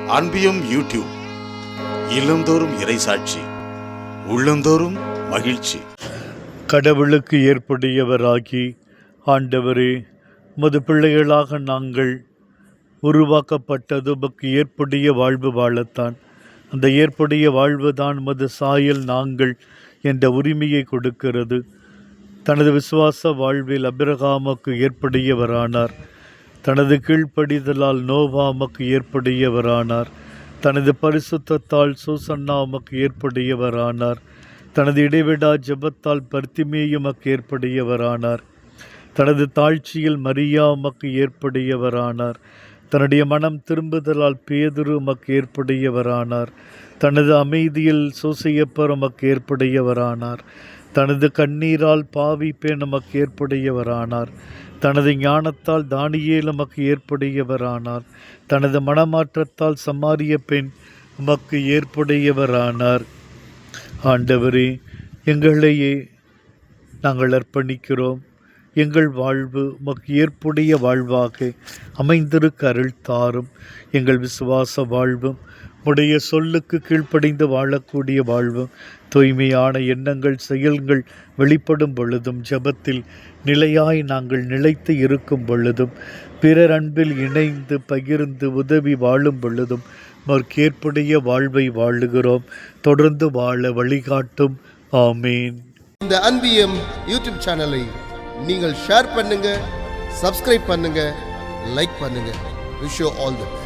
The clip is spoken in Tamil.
அன்பியும் யூடியூப் இல்லந்தோறும் இறைசாட்சி, உள்ளந்தோறும் மகிழ்ச்சி. கடவுளுக்கு ஏற்புடையவராகி ஆண்டவரே, உமது பிள்ளைகளாக நாங்கள் உருவாக்கப்பட்டது உமக்கு ஏற்புடைய வாழ்வு வாழத்தான். அந்த ஏற்புடைய வாழ்வு தான் உமது சாயல் நாங்கள் என்ற உரிமையை கொடுக்கிறது. தனது விசுவாச வாழ்வில் அபிரகாமுக்கு ஏற்புடையவரானார். தனது கீழ்ப்படிதலால் நோவா உமக்கு ஏற்புடையவரானார். தனது பரிசுத்தத்தால் சூசன்னா உமக்கு ஏற்புடையவரானார். தனது இடைவிடா ஜெபத்தால் பர்த்திமேயு உமக்கு ஏற்புடையவரானார். தனது தாழ்ச்சியில் மரியா உமக்கு ஏற்புடையவரானார். தன்னுடைய மனம் திரும்புதலால் பேதுரு உமக்கு ஏற்புடையவரானார். தனது அமைதியில் சூசையப்பர் உமக்கு ஏற்புடையவரானார். தனது கண்ணீரால் பாவி பெண் உமக்கு ஏற்புடையவரானார். தனது ஞானத்தால் தானியேல் உமக்கு ஏற்புடையவரானார். தனது மனமாற்றத்தால் சமாரிய பெண் உமக்கு ஏற்புடையவரானார். ஆண்டவரே, எங்களையே நாங்கள் அர்ப்பணிக்கிறோம். எங்கள் வாழ்வு உமக்கு ஏற்புடைய வாழ்வாக அமைந்திருக்க அருள் தாரும். எங்கள் விசுவாச வாழ்வும் உடைய சொல்லுக்கு கீழ்ப்படிந்து வாழக்கூடிய வாழ்வும் தூய்மையான எண்ணங்கள் செயல்கள் வெளிப்படும் பொழுதும் ஜெபத்தில் நிலையாய் நாங்கள் நிலைத்து இருக்கும் பொழுதும் பிறர் அன்பில் இணைந்து பகிர்ந்து உதவி வாழும் பொழுதும் ஏற்புடைய வாழ்வை வாழுகிறோம். தொடர்ந்து வாழ வழிகாட்டும். ஆமீன். இந்த அன்பியம் யூடியூப் சேனலை நீங்கள் ஷேர் பண்ணுங்க, சப்ஸ்கிரைப் பண்ணுங்க, லைக் பண்ணுங்க. Wish you all the best.